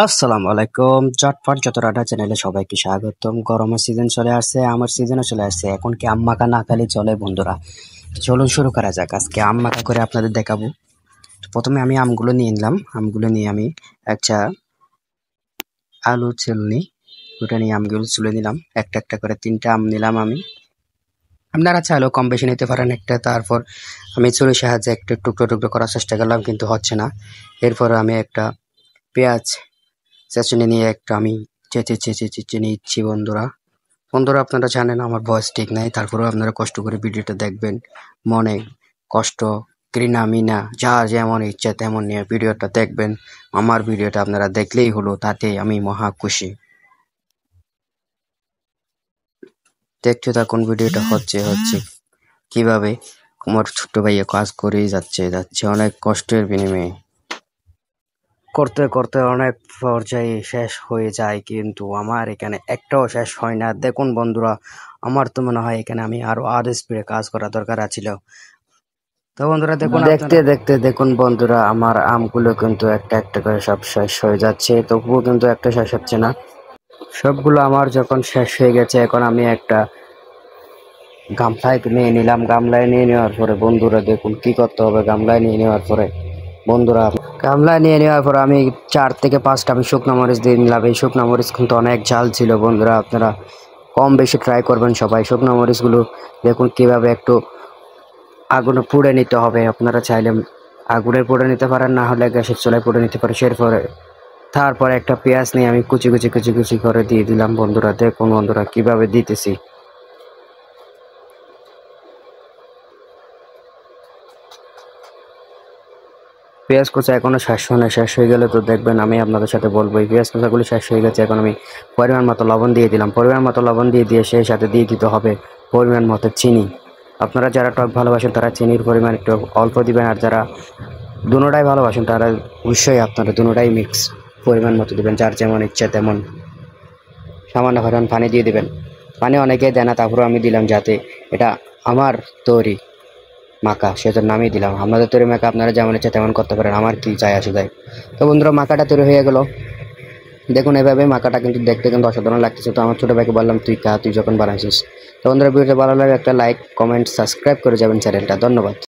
আসসালামু আলাইকুম। চটপট যত রান্না চ্যানেলে সবাইকে স্বাগতম। গরমের সিজন চলে আসছে, আমার সিজনও চলে আসছে। এখন কি আম মাখা না খালি চলে বন্ধুরা? চলুন শুরু করা যাক। আজকে আম মাখা করে আপনাদের দেখাবো। প্রথমে আমি আমগুলো নিয়ে নিলাম। আমগুলো নিয়ে আমি একটা আলু চিলনি ওটা নিয়ে আমগুলো চুলে নিলাম। একটা একটা করে 3টা আম নিলাম আমি। আপনারা চাইলেও কম বেশি নিতে পারেন একটা। তারপর আমি ছুরির সাহায্যে একটু টুকরো টুকরো করার চেষ্টা করলাম, কিন্তু হচ্ছে না। এরপর আমি একটা পেঁয়াজ চেঁচুনি নিয়ে একটা আমি চেঁচে চেঁচে চেঁচে নিচ্ছি বন্ধুরা। বন্ধুরা আপনারা জানেন আমার ভয়েস ঠিক নাই, তারপরেও আপনারা কষ্ট করে ভিডিওটা দেখবেন। মনে কষ্ট, ঘৃণা মিনা যা যেমন ইচ্ছা তেমন নিয়ে ভিডিওটা দেখবেন। আমার ভিডিওটা আপনারা দেখলেই হলো, তাতে আমি মহা খুশি। দেখতে থাকুন ভিডিওটা হচ্ছে হচ্ছে কিভাবে আমার ছোট্ট ভাইয়া কাজ করেই যাচ্ছে যাচ্ছে অনেক কষ্টের বিনিময়ে। করতে করতে অনেক পর্যায়ে শেষ হয়ে যায়, কিন্তু আমার এখানে একটাও শেষ হয় না। দেখুন বন্ধুরা, আমার তো মনে হয় এখানে আমি আরো স্পিডে কাজ করা দরকার ছিল। তো বন্ধুরা দেখুন, দেখতে দেখতে দেখুন বন্ধুরা, আমার আমগুলো কিন্তু একটা একটা করে সব শেষ হয়ে যাচ্ছে, তবুও কিন্তু একটা শেষ হচ্ছে না। সবগুলো আমার যখন শেষ হয়ে গেছে, এখন আমি একটা গামলায় নিয়ে নিলাম। গামলায় নিয়ে নেওয়ার পরে বন্ধুরা দেখুন কি করতে হবে। গামলায় নিয়ে নেওয়ার পরে বন্ধুরা, গামলায় নিয়ে নেওয়ার পর আমি 4 থেকে 5টা আমি শুকনো মরিচ দিয়ে নিলাম। এই শুকনো মরিচ কিন্তু অনেক ঝাল ছিল বন্ধুরা, আপনারা কম বেশি ট্রাই করবেন সবাই। শুকনো মরিচগুলো দেখুন কিভাবে একটু আগুনে পুড়ে নিতে হবে। আপনারা চাইলে আগুনে পুড়ে নিতে পারেন, না হলে গ্যাসের চুলায় পুড়ে নিতে পারেন। এরপরে তারপরে একটা পেঁয়াজ নিয়ে আমি কুচি কুচি কুচি কুচি করে দিয়ে দিলাম বন্ধুরা। দেখুন বন্ধুরা কিভাবে দিতেছি। পেঁয়াজ কুচা এখনো শেষ হয় না, শেষ হয়ে গেলে তো দেখবেন আমি আপনাদের সাথে বলবো। এই পেঁয়াজ কুচাগুলো শেষ হয়ে গেছে, এখন আমি পরিমাণ মতো লবণ দিয়ে দিলাম। পরিমাণ মতো লবণ দিয়ে সেই সাথে দিয়ে দিতে হবে পরিমাণ মতো চিনি। আপনারা যারা টক ভালোবাসেন তারা চিনির পরিমাণ একটু অল্প দিবেন, আর যারা দুটোটাই ভালোবাসেন তারা অবশ্যই আপনারা দুটোটাই মিক্স পরিমাণ মতো দিবেন, যার যেমন ইচ্ছা তেমন। সামান্য পরিমাণ পানি দিয়ে দিবেন। পানি অনেকেই দেয় না, তারপরেও আমি দিলাম, যাতে এটা আমার তৈরি মাখা সেজন্য নামিয়ে দিলাম। আপনাদের তৈরি মাখা আপনারা যেমন ইচ্ছা তেমন করতে পারেন, আমার কি যায় আসে যায়। তো বন্ধুরা মাখাটা তৈরি হয়ে গেল। দেখুন এভাবে মাখাটা কিন্তু দেখতে কিন্তু অসাধারণ লাগতেছে। তো আমার ছোটো ভাইকে বললাম তুই খা, তুই যখন বানাইছিস। তো বন্ধুরা ভিডিওটা ভালো লাগে একটা লাইক কমেন্ট সাবস্ক্রাইব করে যাবেন চ্যানেলটা। ধন্যবাদ।